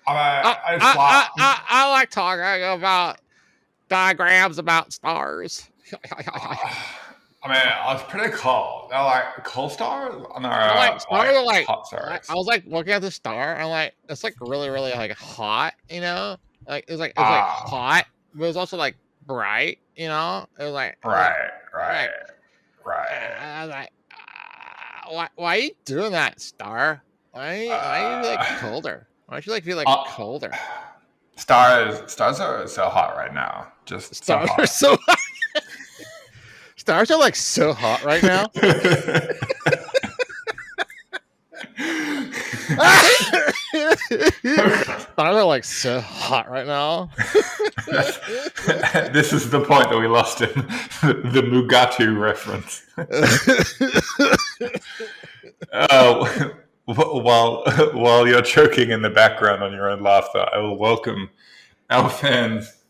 It's like, I like talking about diagrams about stars. it's pretty cool. They're like cool stars, and they're Stars are like hot stars. I was like looking at the star. I'm like, it's like really, really like hot, Like it's like hot, but it's also like bright, It was like Right. I was like, why are you doing that, star? Why are you like colder? Why don't you like feel like colder? Stars are so hot right now. Just Stars so are hot. so hot. Stars are like so hot right now. Stars are like so hot right now. This is the point that we lost him. The Mugatu reference. While you're choking in the background on your own laughter, I will welcome our fans,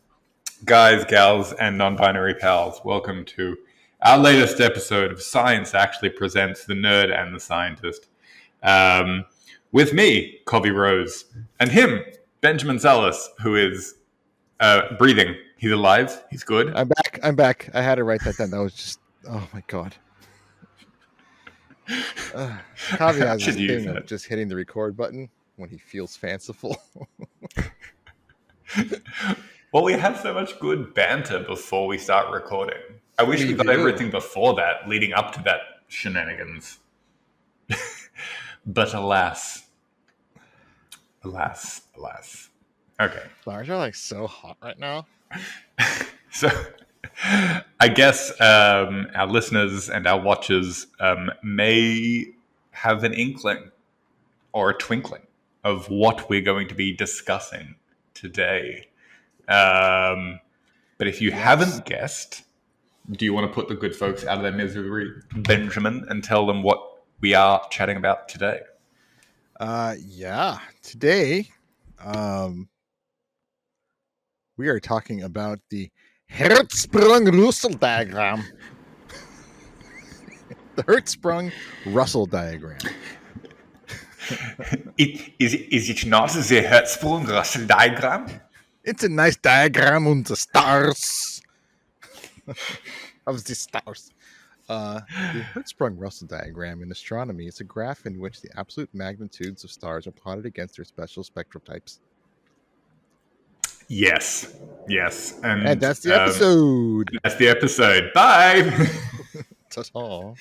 guys, gals, and non-binary pals. Welcome to our latest episode of Science Actually Presents the Nerd and the Scientist. With me, Covey Rose, and him, Benjamin Salas, who is breathing. He's alive. He's good. I'm back. I had to write that down. That was just, oh my God. Covey has this thing of just hitting the record button when he feels fanciful. Well, we have so much good banter before we start recording. I wish we got everything before that, leading up to that shenanigans. But alas. Okay. Stars are like so hot right now. So I guess our listeners and our watchers may have an inkling or a twinkling of what we're going to be discussing today. But if you haven't guessed, do you want to put the good folks out of their misery, Benjamin, and tell them what we are chatting about today? Today, we are talking about the Hertzsprung and Russel diagram. The Hertzsprung Russel diagram. Is it not the Hertzsprung Russel diagram? It's a nice diagram of the stars. Of the stars. The Hertzsprung Russel diagram in astronomy is a graph in which the absolute magnitudes of stars are plotted against their special spectral types. Yes. And that's the episode. That's the episode. Bye. Ta-ta.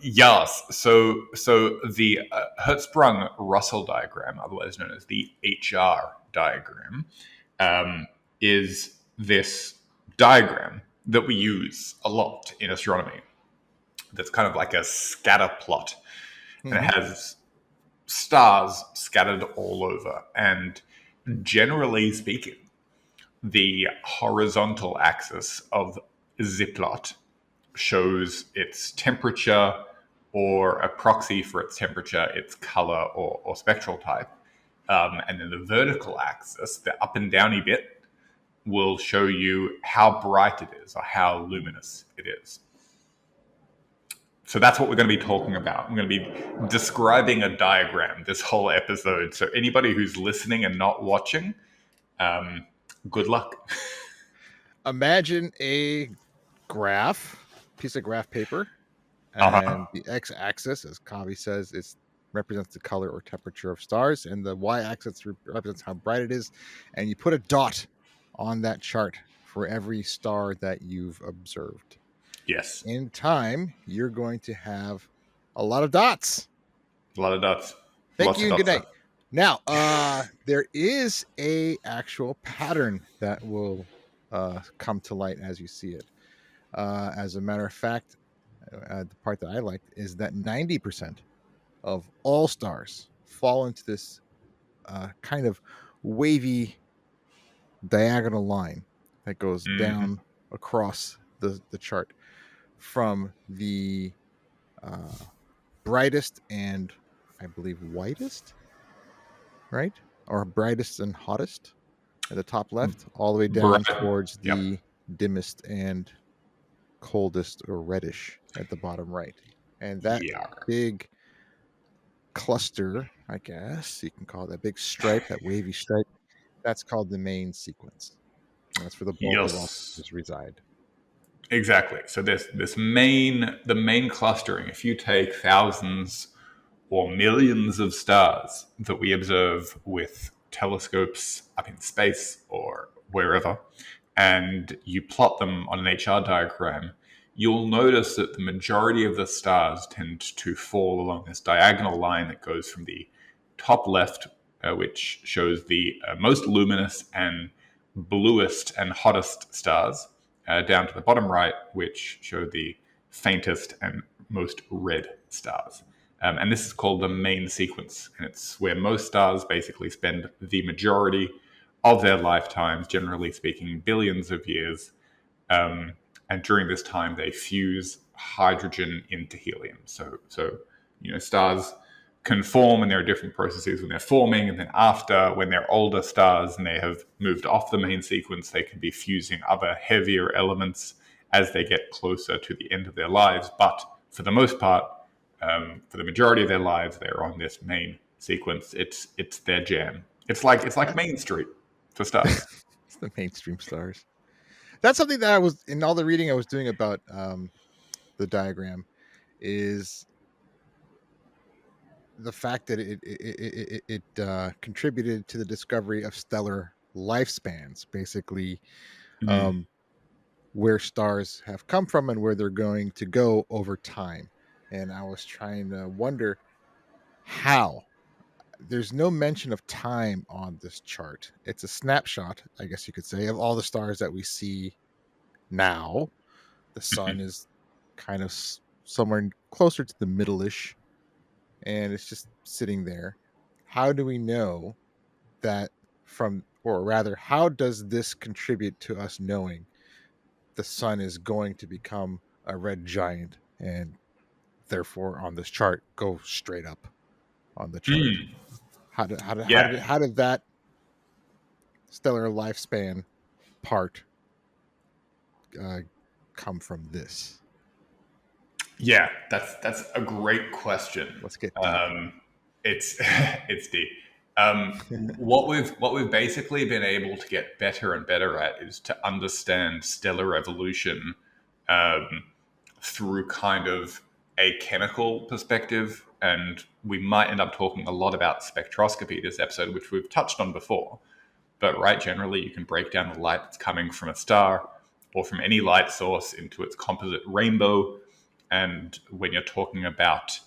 Yes. So the Hertzsprung Russel diagram, otherwise known as the HR diagram, is this diagram that we use a lot in astronomy. That's kind of like a scatter plot. And it has stars scattered all over. And generally speaking, the horizontal axis of the plot shows its temperature, or a proxy for its temperature, its color or spectral type. And then the vertical axis, the up and downy bit, will show you how bright it is or how luminous it is. So that's what we're going to be talking about. I'm going to be describing a diagram this whole episode. So anybody who's listening and not watching, good luck. Imagine a piece of graph paper, and the x-axis, as Kavi says, represents the color or temperature of stars, and the y-axis represents how bright it is, and you put a dot on that chart for every star that you've observed. Yes. In time, you're going to have a lot of dots. Thank you and good night. Now, there is a actual pattern that will come to light as you see it. As a matter of fact, the part that I liked is that 90% of all stars fall into this kind of wavy diagonal line that goes down across the chart from the brightest and I believe whitest, right? Or brightest and hottest at the top left, all the way down towards the dimmest and coldest or reddish at the bottom right. And that big cluster, I guess you can call it that big stripe, that wavy stripe. That's called the main sequence. And that's where the bulk of all stars reside. Exactly. So the main clustering. If you take thousands or millions of stars that we observe with telescopes up in space or wherever, and you plot them on an HR diagram, you'll notice that the majority of the stars tend to fall along this diagonal line that goes from the top left, which shows the most luminous and bluest and hottest stars, down to the bottom right, which show the faintest and most red stars. And this is called the main sequence. And it's where most stars basically spend the majority of their lifetimes, generally speaking, billions of years. And during this time, they fuse hydrogen into helium. So stars can form, and there are different processes when they're forming, and then after, when they're older stars and they have moved off the main sequence, they can be fusing other heavier elements as they get closer to the end of their lives. But for the most part, for the majority of their lives, they're on this main sequence. It's their jam. It's like Main Street for stars. It's the mainstream stars. That's something that I was, in all the reading I was doing about the diagram, is the fact that it contributed to the discovery of stellar lifespans, basically, where stars have come from and where they're going to go over time. And I was trying to wonder how. There's no mention of time on this chart. It's a snapshot, I guess you could say, of all the stars that we see now. The sun is kind of somewhere closer to the middle-ish, and it's just sitting there. How do we know that or rather, how does this contribute to us knowing the sun is going to become a red giant and therefore on this chart go straight up on the chart? How did that stellar lifespan part come from this? Yeah, that's a great question. Let's get deep. It's deep. What we've basically been able to get better and better at is to understand stellar evolution through kind of a chemical perspective, and we might end up talking a lot about spectroscopy this episode, which we've touched on before. But generally, you can break down the light that's coming from a star or from any light source into its composite rainbow. And when you're talking about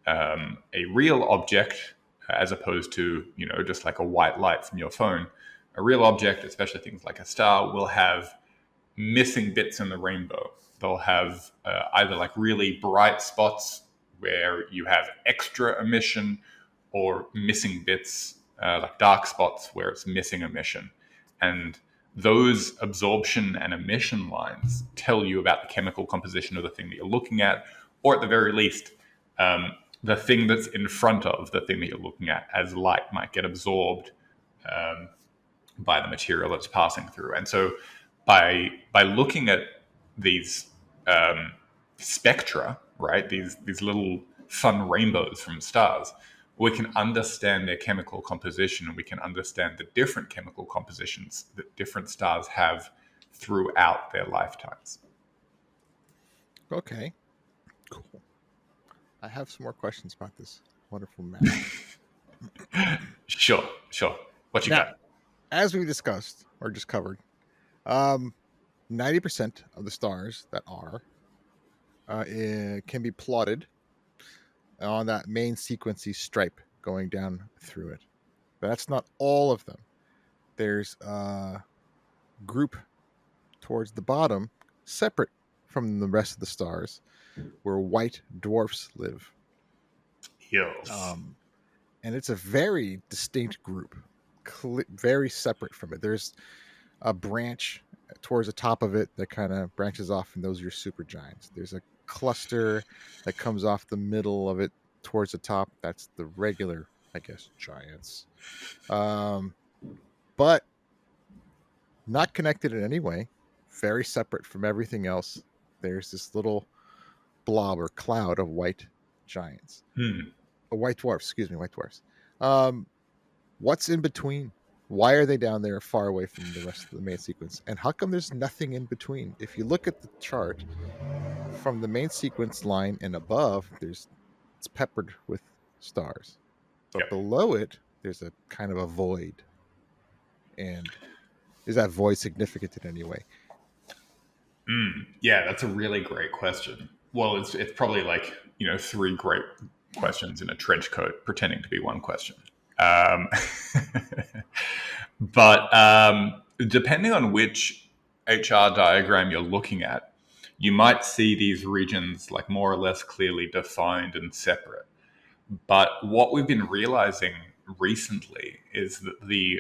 a real object, as opposed to, just like a white light from your phone, a real object, especially things like a star, will have missing bits in the rainbow. They'll have either like really bright spots where you have extra emission, or missing bits, like dark spots where it's missing emission. And those absorption and emission lines tell you about the chemical composition of the thing that you're looking at, or at the very least, the thing that's in front of the thing that you're looking at, as light might get absorbed by the material that's passing through. And so by looking at these spectra, right, these little fun rainbows from stars, we can understand their chemical composition, and we can understand the different chemical compositions that different stars have throughout their lifetimes. Okay, cool. I have some more questions about this wonderful map. Sure. What you got? As we discussed or just covered, 90% of the stars that are can be plotted on that main sequency stripe going down through it. But that's not all of them. There's a group towards the bottom, separate from the rest of the stars, where white dwarfs live. Yes. And it's a very distinct group, very separate from it. There's a branch towards the top of it that kind of branches off, and those are your supergiants. There's a cluster that comes off the middle of it towards the top. That's the regular, I guess, giants. But not connected in any way. Very separate from everything else. There's this little blob or cloud of white giants. White dwarfs. What's in between? Why are they down there far away from the rest of the main sequence? And how come there's nothing in between? If you look at the chart from the main sequence line and above, it's peppered with stars. But below it, there's a kind of a void. And is that void significant in any way? Yeah, that's a really great question. Well, it's probably like, 3 great questions in a trench coat pretending to be one question. But depending on which HR diagram you're looking at, you might see these regions like more or less clearly defined and separate. But what we've been realizing recently is that the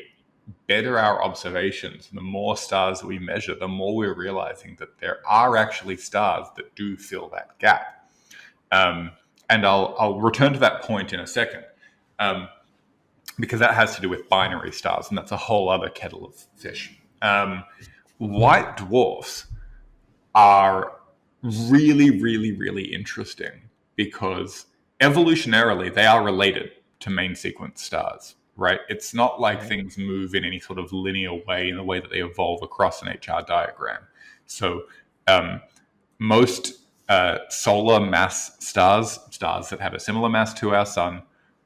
better our observations, the more stars that we measure, the more we're realizing that there are actually stars that do fill that gap. And I'll return to that point in a second, because that has to do with binary stars, and that's a whole other kettle of fish. White dwarfs are really, really, really interesting because evolutionarily they are related to main sequence stars, right? It's not like things move in any sort of linear way in the way that they evolve across an HR diagram. So most solar mass stars that have a similar mass to our sun,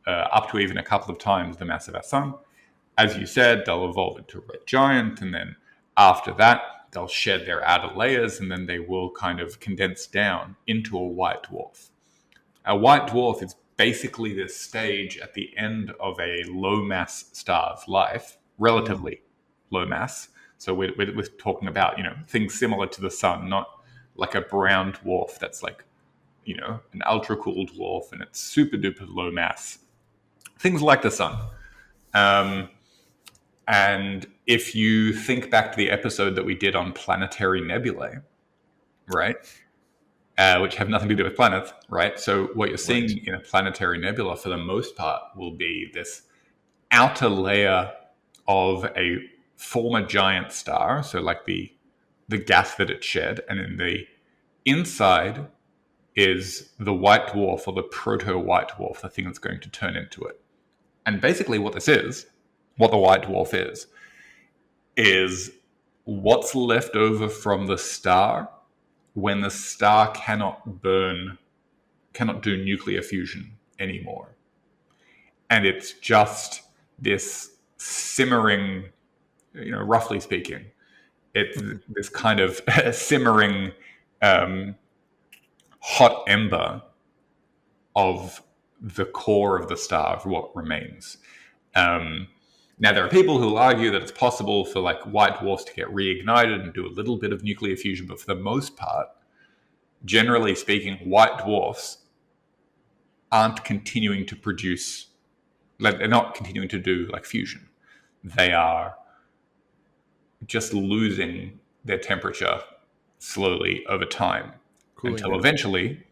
up to even a couple of times the mass of our sun, as you said, they'll evolve into a red giant, and then after that, they'll shed their outer layers, and then they will kind of condense down into a white dwarf. A white dwarf is basically this stage at the end of a low mass star's life, relatively low mass. So we're talking about, things similar to the sun, not like a brown dwarf that's like, an ultra cool dwarf and it's super duper low mass. Things like the sun. And if you think back to the episode that we did on planetary nebulae, right, which have nothing to do with planets, right? So what you're seeing in a planetary nebula, for the most part, will be this outer layer of a former giant star, so like the gas that it shed, and in the inside is the white dwarf, or the proto-white dwarf, the thing that's going to turn into it. And basically what the white dwarf is what's left over from the star when the star cannot do nuclear fusion anymore. And it's just this simmering, roughly speaking, it's this kind of simmering hot ember of the core of the star, of what remains. Now, there are people who will argue that it's possible for like white dwarfs to get reignited and do a little bit of nuclear fusion, but for the most part, generally speaking, white dwarfs aren't continuing to produce, like they're not continuing to do like fusion. They are just losing their temperature slowly over time until eventually,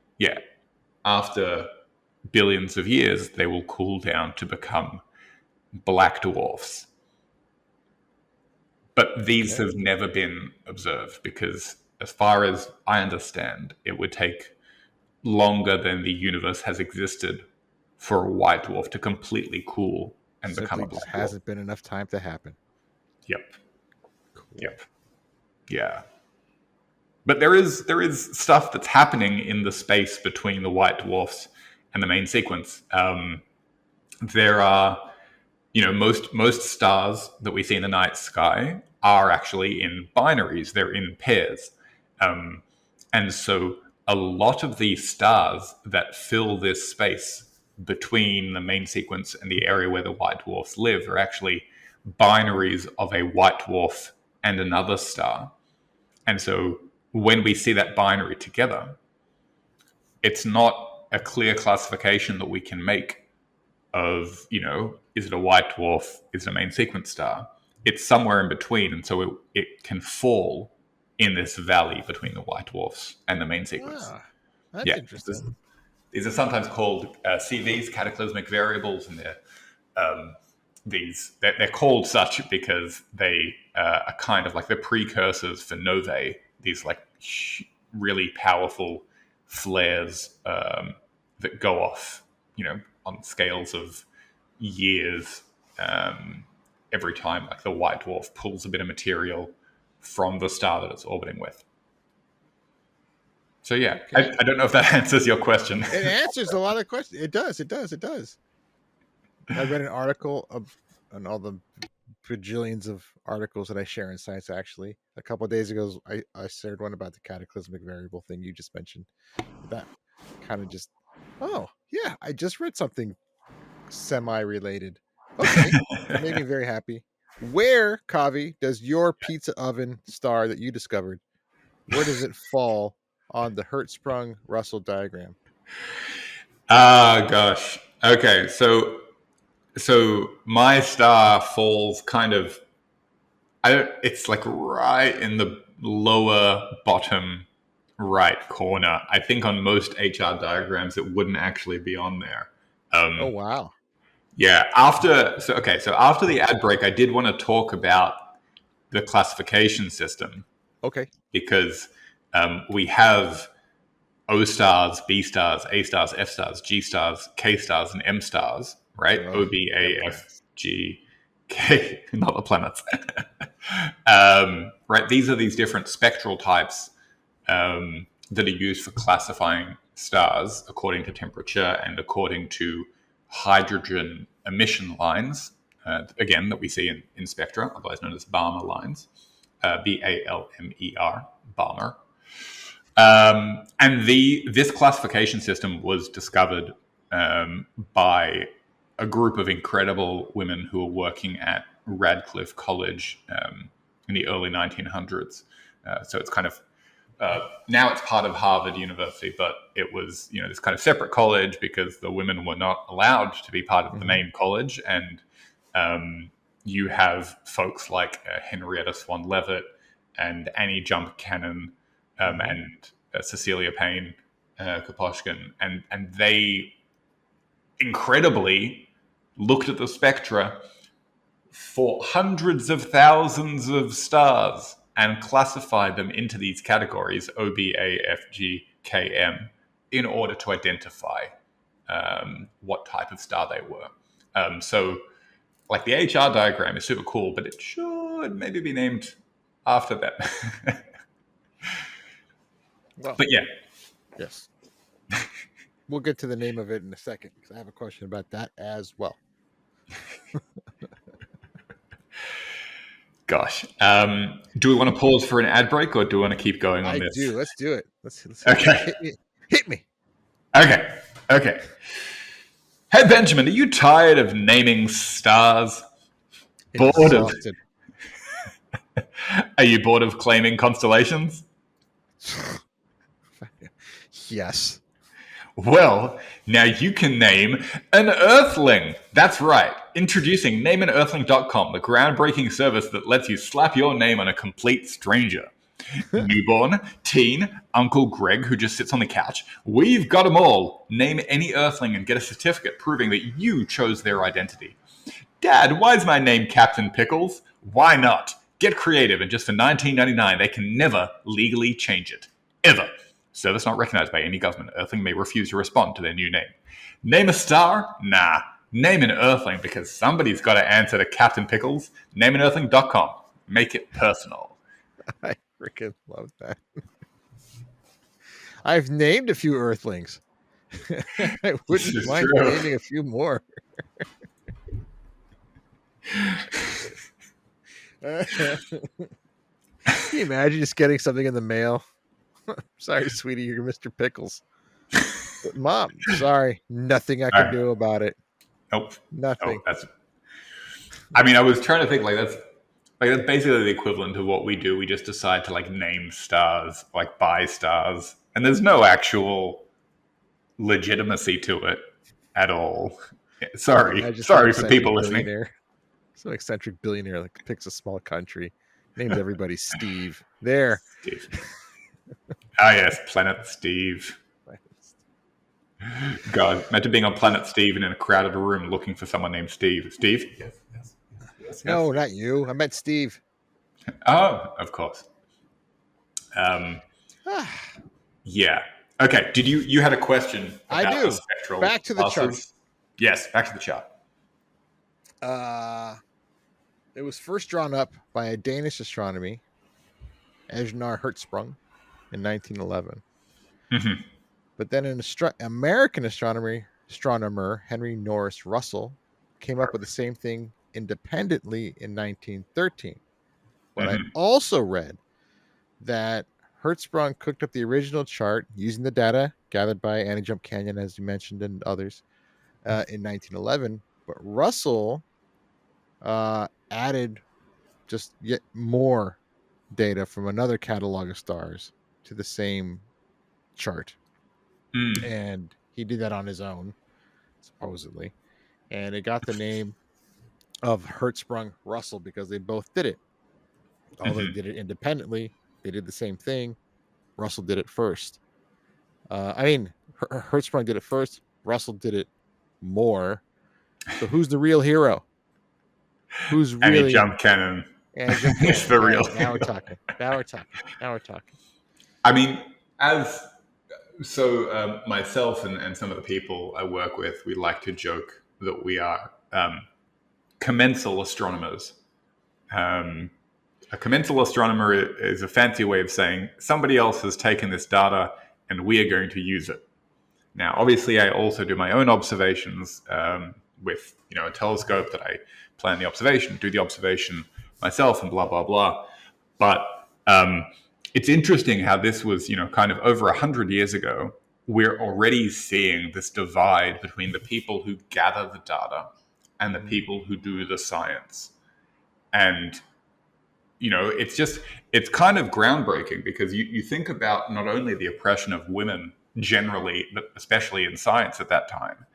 after billions of years, they will cool down to become black dwarfs. But these have never been observed because, as far as I understand, it would take longer than the universe has existed for a white dwarf to completely cool and become a black dwarf. Hasn't been enough time to happen. Yep. Cool. Yep. Yeah. But there is stuff that's happening in the space between the white dwarfs and the main sequence. There are, most stars that we see in the night sky are actually in binaries. They're in pairs. And so a lot of the stars that fill this space between the main sequence and the area where the white dwarfs live are actually binaries of a white dwarf and another star. And so when we see that binary together, it's not a clear classification that we can make of, is it a white dwarf? Is it a main sequence star? It's somewhere in between. And so it can fall in this valley between the white dwarfs and the main sequence. That's interesting. These are sometimes called CVs, cataclysmic variables, and they're called such because they are kind of like the precursors for novae. These like really powerful flares that go off, on scales of years every time like the white dwarf pulls a bit of material from the star that it's orbiting with. So yeah, okay. I don't know if that answers your question. It answers a lot of questions. It does. I read an article on all the bajillions of articles that I share in Science. Actually, a couple of days ago, I shared one about the cataclysmic variable thing you just mentioned. That kind of just, oh yeah, I just read something semi-related. Okay, that made me very happy. Where, Kavi, does your pizza oven star that you discovered, where does it fall on the Hertzsprung Russel diagram? Gosh. Okay, so my star falls kind of, it's like right in the lower bottom right corner. I think on most HR diagrams it wouldn't actually be on there. Oh wow. Yeah. After the ad break, I did want to talk about the classification system. Okay. Because we have O stars, B stars, A stars, F stars, G stars, K stars, and M stars, right? O, B, A, F, G, K, not the planets. Right? These are these different spectral types that are used for classifying stars according to temperature and according to hydrogen emission lines, again, that we see in spectra, otherwise known as Balmer lines, Balmer, Balmer. And this classification system was discovered by a group of incredible women who were working at Radcliffe College in the early 1900s. So it's kind of now it's part of Harvard University, but it was this kind of separate college because the women were not allowed to be part of the main college, and you have folks like Henriette Leavitt and Annie Jump Cannon and Cecilia Payne, Koposhkin, and they incredibly looked at the spectra for hundreds of thousands of stars and classified them into these categories, O, B, A, F, G, K, M, in order to identify what type of star they were. So like the HR diagram is super cool, but it should maybe be named after that. Well, but yeah. Yes. We'll get to the name of it in a second because I have a question about that as well. Gosh. Do we want to pause for an ad break or do we want to keep going on this? I do. Let's do it. Let's okay. Hit me. Okay. Hey, Benjamin, are you tired of naming stars? Bored of... Are you bored of claiming constellations? Yes. Well, now you can name an Earthling. That's right. Introducing nameanearthling.com, the groundbreaking service that lets you slap your name on a complete stranger. Newborn, teen, Uncle Greg who just sits on the couch. We've got them all. Name any Earthling and get a certificate proving that you chose their identity. Dad, why is my name Captain Pickles? Why not? Get creative, and just for $19.99, they can never legally change it. Ever. Service not recognized by any government. Earthling may refuse to respond to their new name. Name a star? Nah. Name an Earthling because somebody's got to answer to Captain Pickles. Nameanearthling.com. Make it personal. I freaking love that. I've named a few Earthlings. I wouldn't mind naming a few more. Can you imagine just getting something in the mail? Sorry, sweetie, you're Mr. Pickles. But Mom, sorry, nothing I can do about it. Nope. Nothing. Oh, I was trying to think that's basically the equivalent of what we do. We just decide to name stars, buy stars, and there's no actual legitimacy to it at all. Sorry for people listening. Some eccentric billionaire picks a small country, names everybody Steve. There. Steve. Yes, Planet Steve. God, imagine being on Planet Steve and in a crowded room looking for someone named Steve. Steve? Yes. No, not you. I meant Steve. Oh, of course. Yeah. Okay. Did you had a question? I do. Back to the chart. Yes, back to the chart. It was first drawn up by a Danish astronomy, Ejnar Hertzsprung, in 1911. Mm-hmm. But then an American astronomer Henry Norris Russel came up with the same thing independently in 1913. But I also read that Hertzsprung cooked up the original chart using the data gathered by Anti-Jump Canyon, as you mentioned, and others in 1911. But Russell added just yet more data from another catalog of stars to the same chart. And he did that on his own, supposedly. And it got the name of Hertzsprung Russell because they both did it. Although they did it independently, they did the same thing. Russell did it first. Hertzsprung did it first. Russell did it more. So who's the real hero? Who's really Jump Cannon? It's the real. Now we're talking. I mean, myself and some of the people I work with, we like to joke that we are commensal astronomers. A commensal astronomer is a fancy way of saying somebody else has taken this data and we are going to use it. Now, obviously, I also do my own observations with a telescope that I plan the observation, do the observation myself, and blah, blah, blah. But it's interesting how this was, kind of over 100 years ago. We're already seeing this divide between the people who gather the data and the people who do the science. And, it's kind of groundbreaking because you think about not only the oppression of women generally, but especially in science at that time.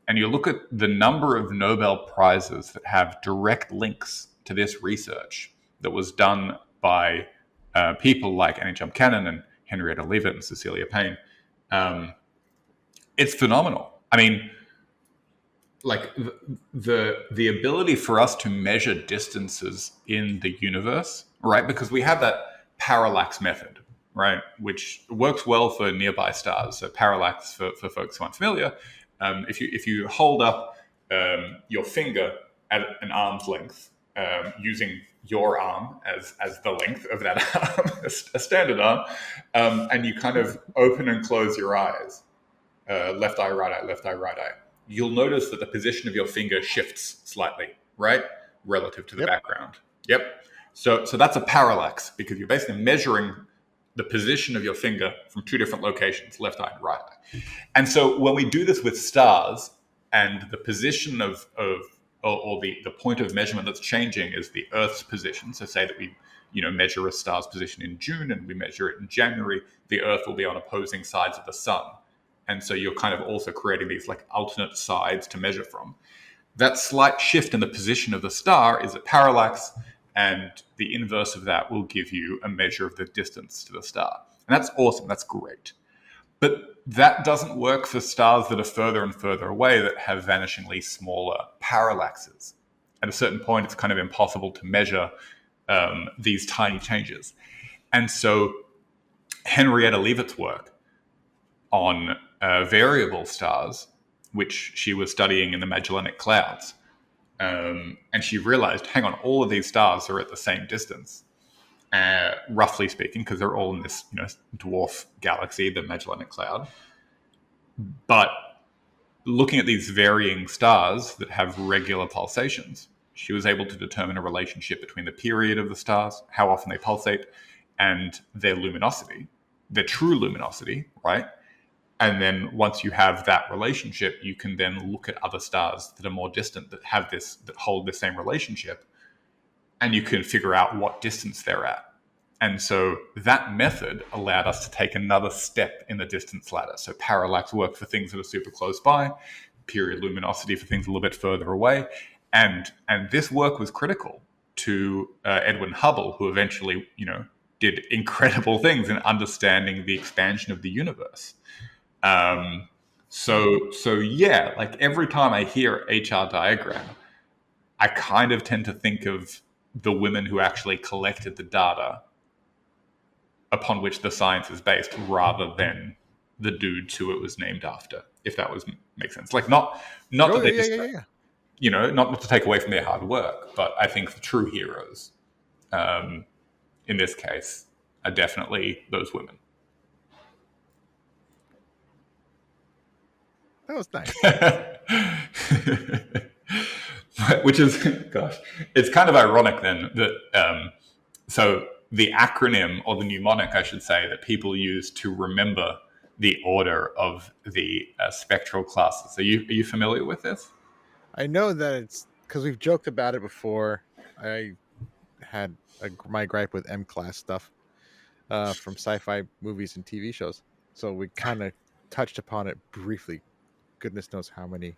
And you look at the number of Nobel Prizes that have direct links to this research that was done by people like Antonia Maury and Henriette Leavitt and Cecilia Payne. It's phenomenal. I mean, like the ability for us to measure distances in the universe, right? Because we have that parallax method, right, which works well for nearby stars. So parallax, for folks who aren't familiar, if you hold up your finger at an arm's length, using your arm as the length of that arm, a standard arm, and you kind of open and close your eyes, left eye, right eye, left eye, right eye, you'll notice that the position of your finger shifts slightly, right, relative to the background. Yep. So that's a parallax because you're basically measuring the position of your finger from two different locations, left eye and right eye. And so when we do this with stars, and the position of the point of measurement that's changing is the Earth's position. So say that we measure a star's position in June and we measure it in January, the Earth will be on opposing sides of the sun. And so you're kind of also creating these like alternate sides to measure from. That slight shift in the position of the star is a parallax, and the inverse of that will give you a measure of the distance to the star. And that's awesome. That's great. But that doesn't work for stars that are further and further away that have vanishingly smaller parallaxes. At a certain point, it's kind of impossible to measure these tiny changes. And so Henriette Leavitt's work on variable stars, which she was studying in the Magellanic Clouds, and she realized, hang on, all of these stars are at the same distance, roughly speaking, because they're all in this dwarf galaxy, the Magellanic Cloud. But looking at these varying stars that have regular pulsations, she was able to determine a relationship between the period of the stars, how often they pulsate, and their luminosity, their true luminosity, right? And then once you have that relationship, you can then look at other stars that are more distant that hold the same relationship, and you can figure out what distance they're at. And so that method allowed us to take another step in the distance ladder. So parallax work for things that are super close by, period luminosity for things a little bit further away. And this work was critical to Edwin Hubble, who eventually, did incredible things in understanding the expansion of the universe. So yeah, like every time I hear HR diagram, I kind of tend to think of the women who actually collected the data upon which the science is based, rather than the dudes who it was named after, if that makes sense. Like not that they not to take away from their hard work, but I think the true heroes, in this case, are definitely those women. That was nice. Which is, gosh, it's kind of ironic then that, so the acronym, or the mnemonic, I should say, that people use to remember the order of the spectral classes. Are you familiar with this? I know that it's because we've joked about it before. I had my gripe with M-class stuff from sci-fi movies and TV shows. So we kind of touched upon it briefly. Goodness knows how many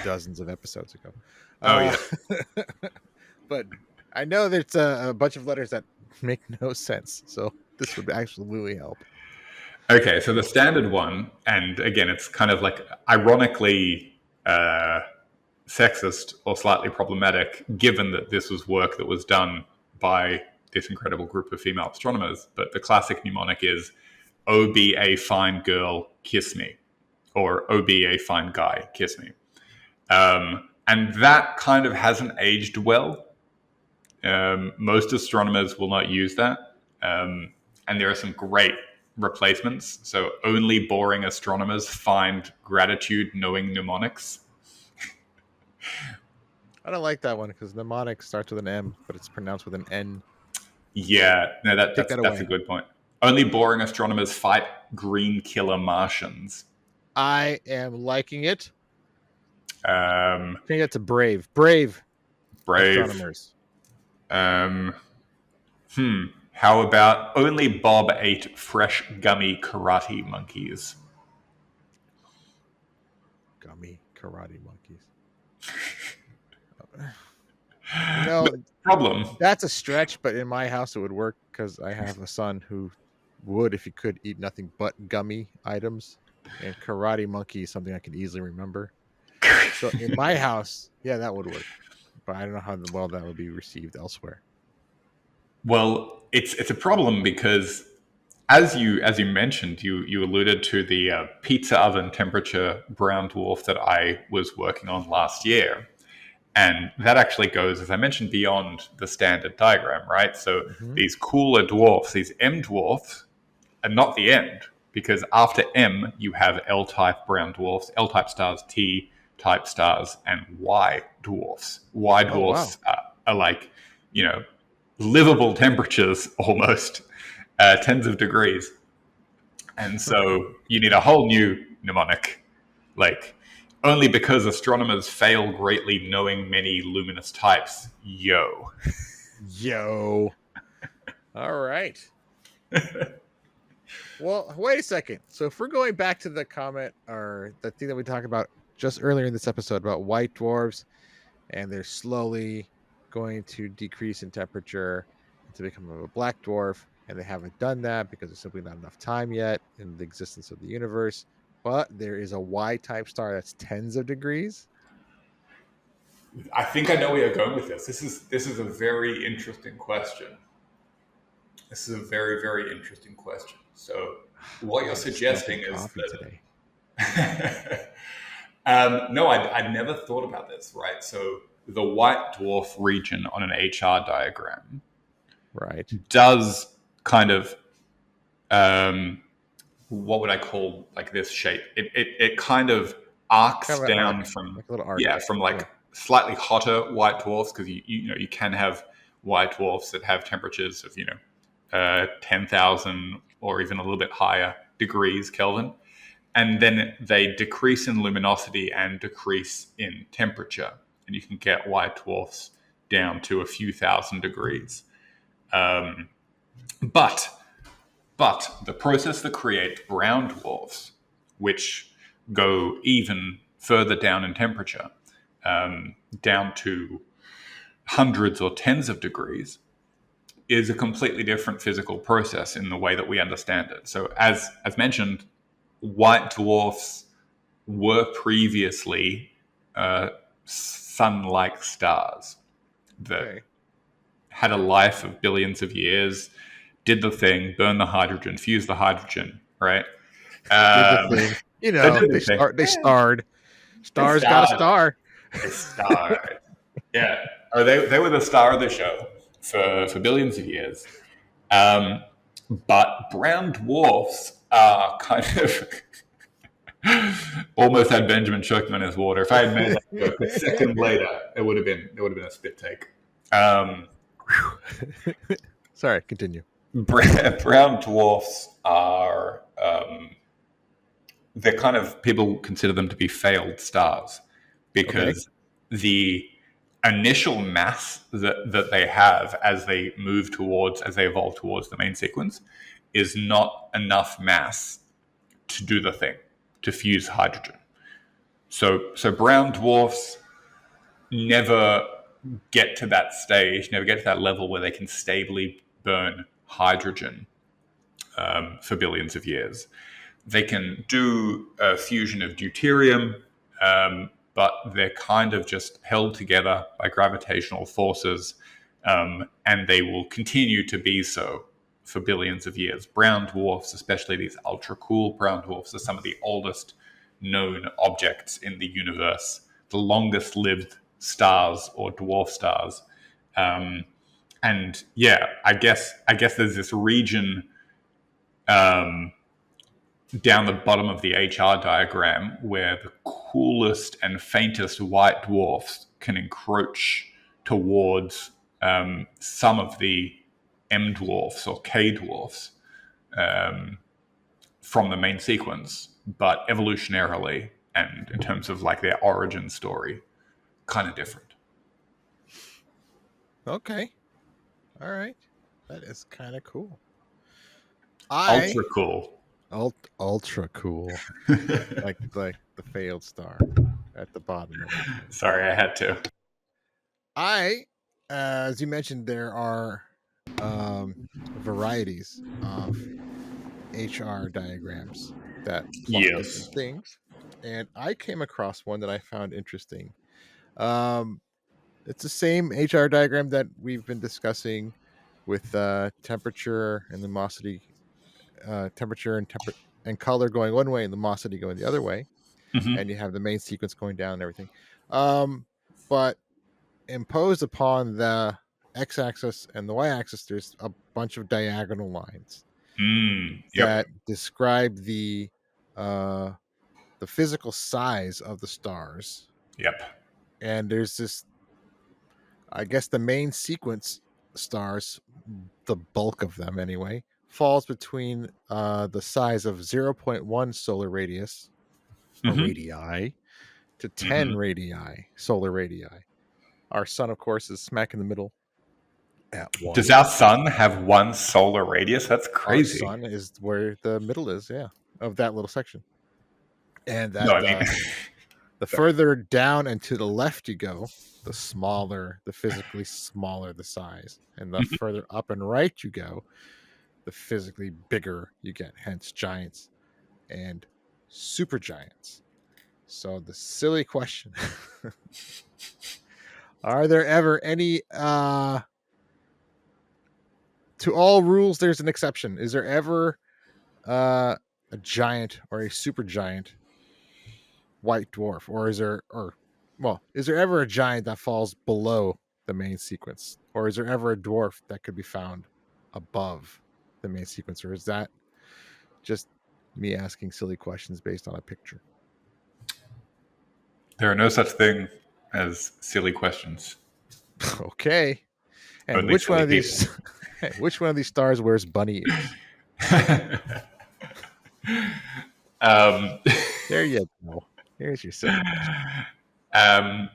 dozens of episodes ago. Yeah. But I know there's a bunch of letters that make no sense. So this would absolutely help. Okay, so the standard one, and again, it's kind of like ironically sexist or slightly problematic, given that this was work that was done by this incredible group of female astronomers. But the classic mnemonic is "O be a fine girl, kiss me," or "O be a fine guy, kiss me." And that kind of hasn't aged well. Most astronomers will not use that. And there are some great replacements. So only boring astronomers find gratitude knowing mnemonics. I don't like that one because mnemonic starts with an M, but it's pronounced with an N. Yeah, no, that's a good point. Only boring astronomers fight green killer Martians. I am liking it. I think that's a brave astronomers. How about only Bob ate fresh gummy karate monkeys? Gummy karate monkeys. Problem. That's a stretch, but in my house it would work because I have a son who would, if he could, eat nothing but gummy items. And karate monkey is something I can easily remember. So in my house, yeah, that would work. But I don't know how well that would be received elsewhere. Well, it's a problem because as you mentioned, you alluded to the pizza oven temperature brown dwarf that I was working on last year. And that actually goes, as I mentioned, beyond the standard diagram, right? So these cooler dwarfs, these M dwarfs, are not the end, because after M, you have L-type brown dwarfs, L-type stars, T-type stars, and Y dwarfs. Y dwarfs are like, livable temperatures almost, tens of degrees. And so you need a whole new mnemonic, like, only because astronomers fail greatly knowing many luminous types. Yo. All right. Well, wait a second. So if we're going back to the comment or the thing that we talked about just earlier in this episode about white dwarfs, and they're slowly going to decrease in temperature to become a black dwarf, and they haven't done that because there's simply not enough time yet in the existence of the universe. But there is a Y-type star that's tens of degrees. I think I know where you're going with this. This is a very interesting question. This is a very, very interesting question. So what you're suggesting is that... no, I'd never thought about this, right? So the white dwarf region on an HR diagram does kind of... what would I call like this shape? It kind of arcs kind of down from like a little arc. Slightly hotter white dwarfs, because you can have white dwarfs that have temperatures of 10,000 or even a little bit higher degrees Kelvin, and then they decrease in luminosity and decrease in temperature, and you can get white dwarfs down to a few thousand degrees. But the process that creates brown dwarfs, which go even further down in temperature, down to hundreds or tens of degrees, is a completely different physical process in the way that we understand it. So as mentioned, white dwarfs were previously sun-like stars that had a life of billions of years, did the thing, burned the hydrogen, fused the hydrogen, right? Did the thing. They starred. Stars got a star. A star. Yeah. Oh, they were the star of the show for billions of years. But brown dwarfs are kind of almost had Benjamin choking on his water. If I had made that joke a second later, it would have been a spit take. Sorry, continue. Brown dwarfs are they're kind of, people consider them to be failed stars because the initial mass that they have as they evolve towards the main sequence is not enough mass to do the thing, to fuse hydrogen. So brown dwarfs never get to that stage, never get to that level where they can stably burn hydrogen for billions of years. They can do a fusion of deuterium, but they're kind of just held together by gravitational forces, and they will continue to be so for billions of years. Brown dwarfs, especially these ultra-cool brown dwarfs, are some of the oldest known objects in the universe, the longest-lived stars or dwarf stars. And yeah, I guess there's this region down the bottom of the HR diagram where the coolest and faintest white dwarfs can encroach towards some of the M dwarfs or K dwarfs from the main sequence, but evolutionarily and in terms of like their origin story, kind of different. Okay. All right. That is kind of cool. Ultra cool. Ultra cool. like the failed star at the bottom of it. Sorry, I had to. As you mentioned, there are varieties of HR diagrams that plot different things, and I came across one that I found interesting. It's the same HR diagram that we've been discussing with temperature and luminosity, temperature and color going one way and luminosity going the other way, and you have the main sequence going down and everything. But imposed upon the x-axis and the y-axis, there's a bunch of diagonal lines that describe the physical size of the stars. Yep. And there's this, I guess, the main sequence stars, the bulk of them anyway, falls between the size of 0.1 solar radius or radii to 10 radii, solar radii. Our sun, of course, is smack in the middle at 1. Does our sun have 1 solar radius? That's crazy. Our sun is where the middle is, of that little section. And that the further down and to the left you go, the smaller, the physically smaller the size. And the further up and right you go, the physically bigger you get, hence giants and supergiants. So the silly question, are there ever any, to all rules, there's an exception. Is there ever a giant or a supergiant white dwarf, or is there ever a giant that falls below the main sequence, or is there ever a dwarf that could be found above the main sequence, or is that just me asking silly questions based on a picture? There are no such thing as silly questions. Okay. And which one of these which one of these stars wears bunny ears? There you go. Here's your silly question.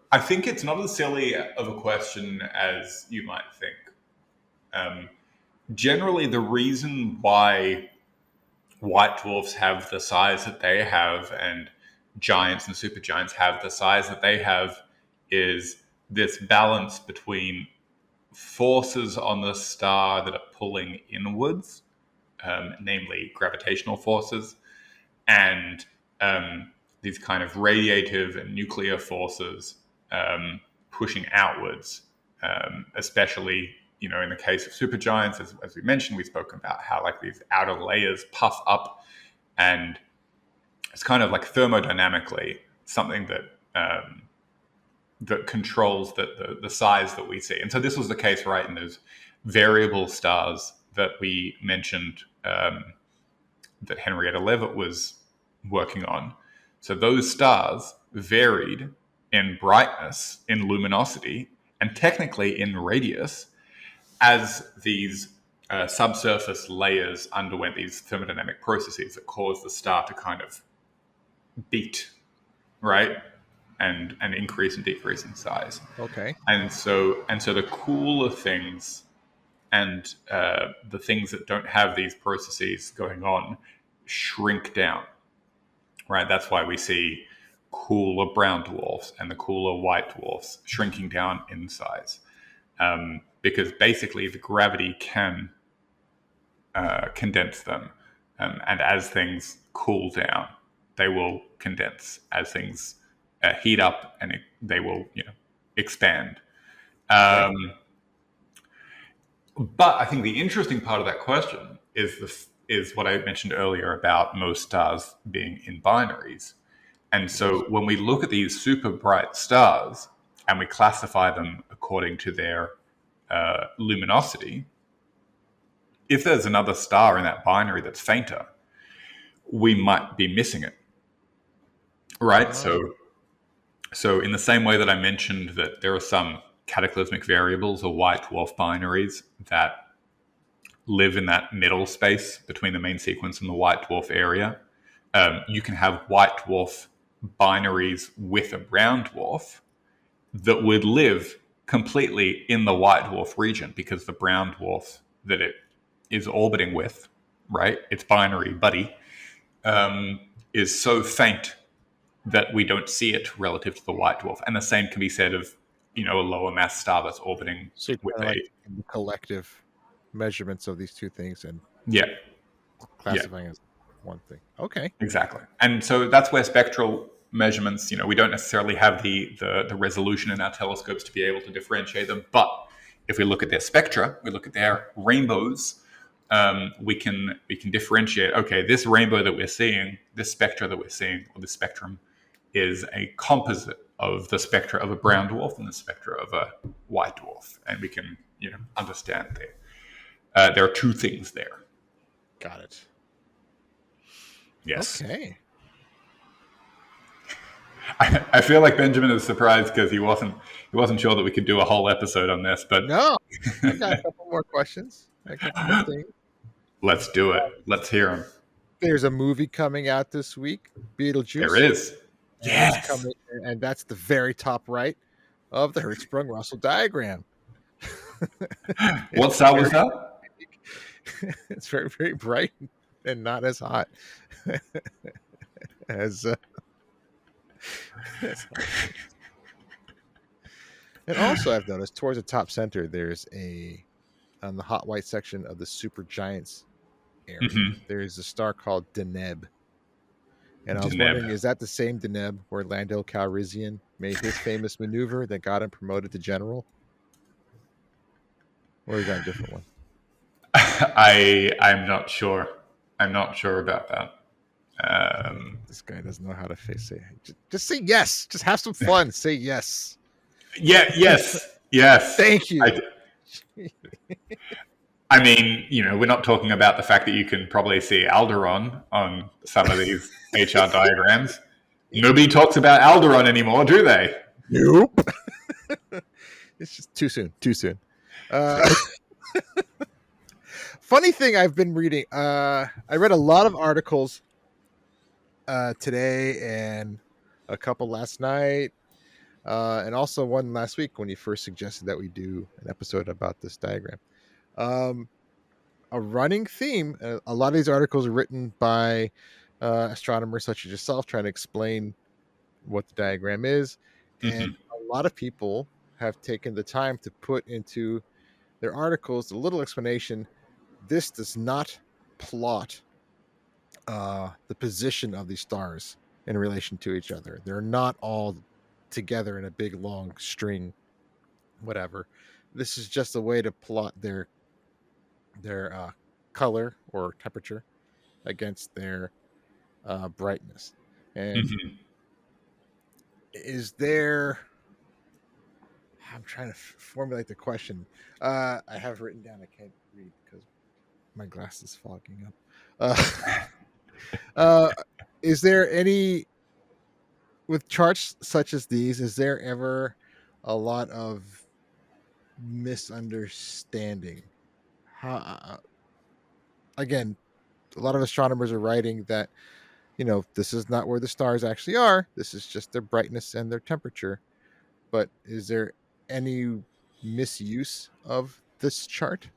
I think it's not as silly of a question as you might think. Generally, the reason why white dwarfs have the size that they have and giants and supergiants have the size that they have is this balance between forces on the star that are pulling inwards, namely gravitational forces, and these kind of radiative and nuclear forces pushing outwards, especially, in the case of supergiants, as we mentioned, we spoke about how like these outer layers puff up, and it's kind of like thermodynamically, something that controls the size that we see. And so this was the case, right, in those variable stars that we mentioned that Henriette Leavitt was working on. So those stars varied in brightness, in luminosity, and technically in radius as these subsurface layers underwent these thermodynamic processes that caused the star to kind of beat, right? And increase and decrease in size. Okay. And so the cooler things and the things that don't have these processes going on shrink down, right? That's why we see cooler brown dwarfs and the cooler white dwarfs shrinking down in size, because basically the gravity can condense them, and as things cool down, they will condense. As things heat up, and they will, expand. But I think the interesting part of that question is what I mentioned earlier about most stars being in binaries. And so when we look at these super bright stars and we classify them according to their luminosity, if there's another star in that binary that's fainter, we might be missing it, right? So in the same way that I mentioned that there are some cataclysmic variables or white dwarf binaries that live in that middle space between the main sequence and the white dwarf area, you can have white dwarf binaries with a brown dwarf that would live completely in the white dwarf region, because the brown dwarf that it is orbiting with, right, its binary buddy, is so faint that we don't see it relative to the white dwarf. And the same can be said of, a lower mass star that's orbiting with the collective measurements of these two things and classifying as one thing. Okay. Exactly. And so that's where spectral measurements, we don't necessarily have the resolution in our telescopes to be able to differentiate them. But if we look at their spectra, we look at their rainbows, we can differentiate, okay, this rainbow that we're seeing, this spectra that we're seeing, or this spectrum, is a composite of the spectra of a brown dwarf and the spectra of a white dwarf. And we can, understand there are two things there. Got it. Yes. Okay. I feel like Benjamin is surprised because he wasn't sure that we could do a whole episode on this, but no, I got a couple more questions. Let's do it. Let's hear them. There's a movie coming out this week, Beetlejuice. There is. Yes. And that's the very top right of the Hertzsprung Russel diagram. What star was that? It's very, very bright and not as hot as. And also, I've noticed towards the top center, there's on the hot white section of the supergiants area, there's a star called Deneb. And I was wondering, is that the same Deneb where Lando Calrissian made his famous maneuver that got him promoted to general? Or is that a different one? I'm not sure. I'm not sure about that. This guy doesn't know how to say. Just say yes. Just have some fun. Say yes. Yeah. Yes. Thank you. I mean, we're not talking about the fact that you can probably see Alderaan on some of these HR diagrams. Nobody talks about Alderaan anymore, do they? Nope. It's just too soon. Funny thing I've been reading. I read a lot of articles today and a couple last night, and also one last week when you first suggested that we do an episode about this diagram. A running theme. A lot of these articles are written by astronomers such as yourself, trying to explain what the diagram is, and a lot of people have taken the time to put into their articles a little explanation. This does not plot the position of these stars in relation to each other. They're not all together in a big long string, whatever. This is just a way to plot their color or temperature against their brightness. And is there? I'm trying to formulate the question. I have it written down. I can't read because my glass is fogging up. Is there any, with charts such as these, is there ever a lot of misunderstanding? How, again, a lot of astronomers are writing that, this is not where the stars actually are. This is just their brightness and their temperature. But is there any misuse of this chart?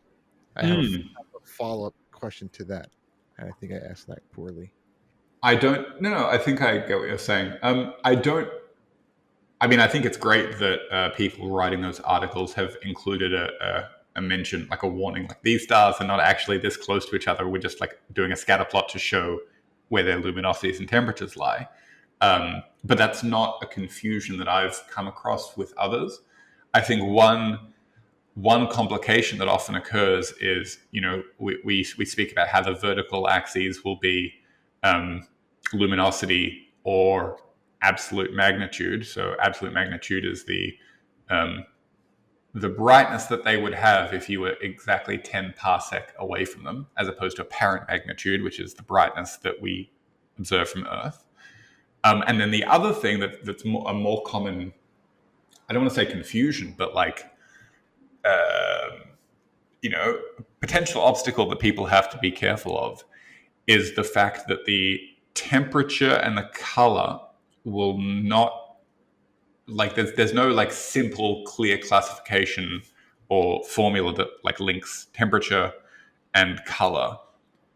I have a follow-up question to that. And I think I asked that poorly. I don't. No. I think I get what you're saying. I don't. I mean, I think it's great that people writing those articles have included a mention, like a warning, like these stars are not actually this close to each other. We're just like doing a scatter plot to show where their luminosities and temperatures lie. But that's not a confusion that I've come across with others. I think one complication that often occurs is, we speak about how the vertical axes will be luminosity or absolute magnitude. So absolute magnitude is the brightness that they would have if you were exactly 10 parsec away from them, as opposed to apparent magnitude, which is the brightness that we observe from Earth. And then the other thing that's a more common, I don't want to say confusion, but like, potential obstacle that people have to be careful of is the fact that the temperature and the color will not, like, there's no like simple clear classification or formula that like links temperature and color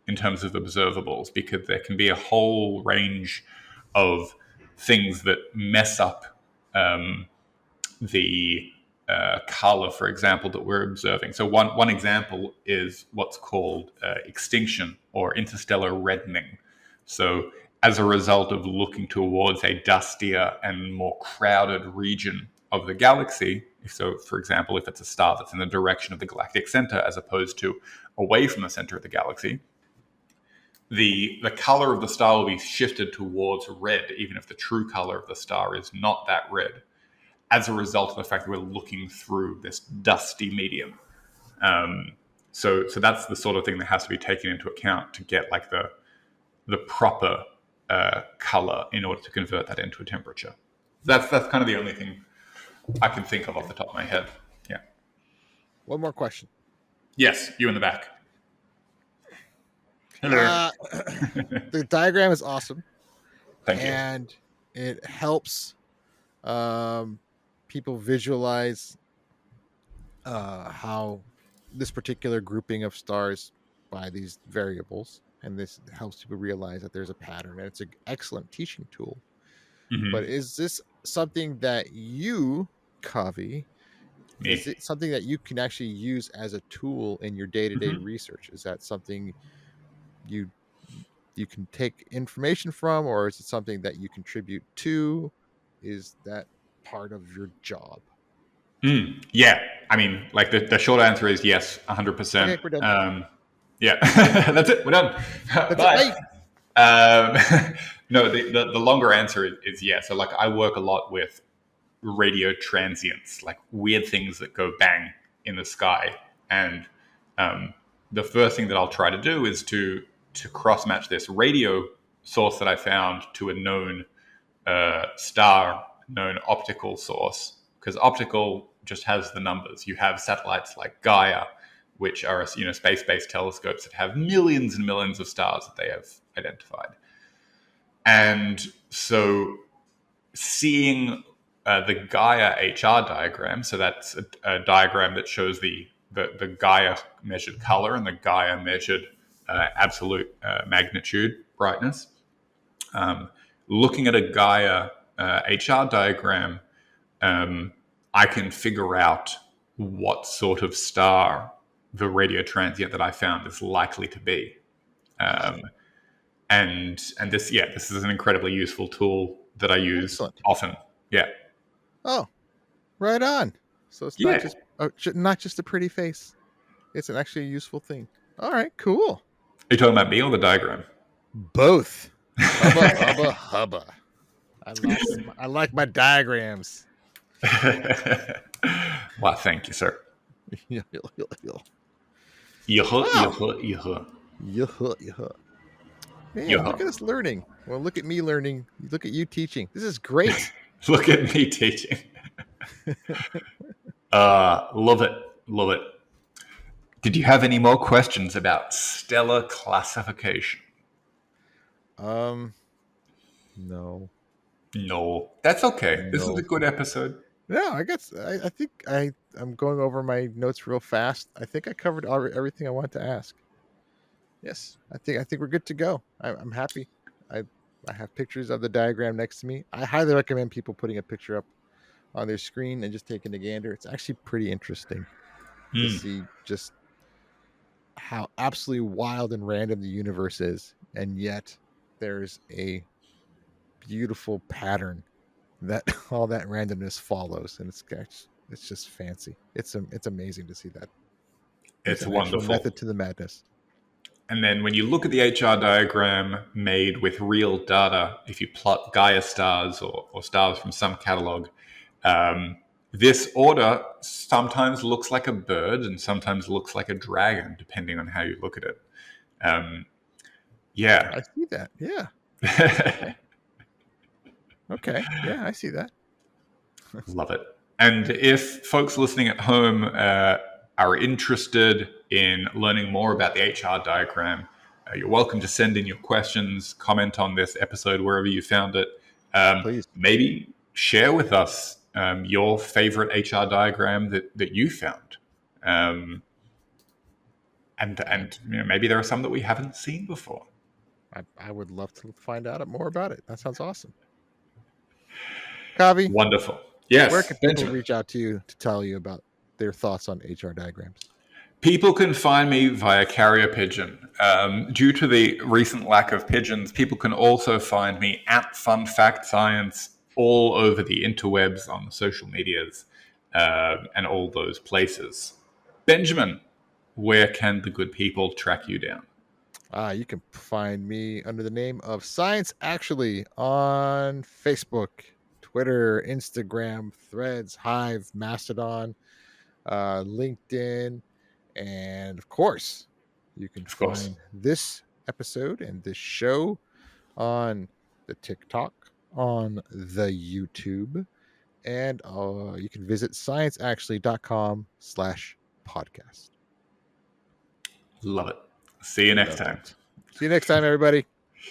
in terms of observables, because there can be a whole range of things that mess up the color, for example, that we're observing. So one example is what's called extinction or interstellar reddening. So as a result of looking towards a dustier and more crowded region of the galaxy, so for example, if it's a star that's in the direction of the galactic center as opposed to away from the center of the galaxy, the color of the star will be shifted towards red, even if the true color of the star is not that red, as a result of the fact that we're looking through this dusty medium. So that's the sort of thing that has to be taken into account to get like the proper color in order to convert that into a temperature. That's kind of the only thing I can think of off the top of my head. Yeah. One more question. Yes, you in the back. Hello. The diagram is awesome. Thank you. And it helps people visualize how this particular grouping of stars by these variables, and this helps people realize that there's a pattern, and it's an excellent teaching tool. Mm-hmm. But is this something that you, Kavi, is it something that you can actually use as a tool in your day-to-day research? Is that something you can take information from, or is it something that you contribute to? Is that part of your job? Yeah, I mean, like the short answer is yes, 100%. Okay, we're done. Yeah, that's it. We're done. Bye. No, the longer answer is yes. So like I work a lot with radio transients, like weird things that go bang in the sky, and the first thing that I'll try to do is to cross match this radio source that I found to a known star, known optical source, because optical just has the numbers. You have satellites like Gaia, which are space-based telescopes that have millions and millions of stars that they have identified. And so seeing the Gaia HR diagram, so that's a diagram that shows the Gaia measured color and the Gaia measured absolute magnitude, brightness. Looking at a Gaia HR diagram, I can figure out what sort of star the radio transient that I found is likely to be. And this is an incredibly useful tool that I use often. Yeah. Oh, right on. So it's not just a pretty face. It's actually a useful thing. All right, cool. Are you talking about me or the diagram? Both. Hubba. I like my diagrams. Well, thank you, sir. Yeah. Man, look at us learning. Well, look at me learning. Look at you teaching. This is great. Look at me teaching. Love it. Love it. Did you have any more questions about stellar classification? No. No. That's okay. This is a good episode. No, I guess I think I'm going over my notes real fast. I think I covered everything I wanted to ask. Yes, I think we're good to go. I'm happy. I have pictures of the diagram next to me. I highly recommend people putting a picture up on their screen and just taking a gander. It's actually pretty interesting to see just how absolutely wild and random the universe is, and yet there's a beautiful pattern that all that randomness follows, and it's just fancy. It's amazing to see that. It's wonderful. Method to the madness. And then when you look at the HR diagram made with real data, if you plot Gaia stars or stars from some catalog, this order sometimes looks like a bird and sometimes looks like a dragon, depending on how you look at it. Yeah. I see that. Yeah. Okay. Yeah, I see that. Love it. And if folks listening at home are interested in learning more about the HR diagram, you're welcome to send in your questions, comment on this episode wherever you found it. Please. Maybe share with us your favorite HR diagram that you found. And maybe there are some that we haven't seen before. I would love to find out more about it. That sounds awesome. Kavi. Wonderful. Yes. Where can people reach out to you to tell you about their thoughts on HR diagrams? People can find me via carrier pigeon. Due to the recent lack of pigeons, people can also find me at Fun Fact Science all over the interwebs, on the social medias, and all those places. Benjamin, where can the good people track you down? You can find me under the name of Science Actually on Facebook, Twitter, Instagram, Threads, Hive, Mastodon, LinkedIn, and of course, you can find this episode and this show on the TikTok, on the YouTube, and you can visit scienceactually.com/podcast. Love it. See you next time. See you next time, everybody.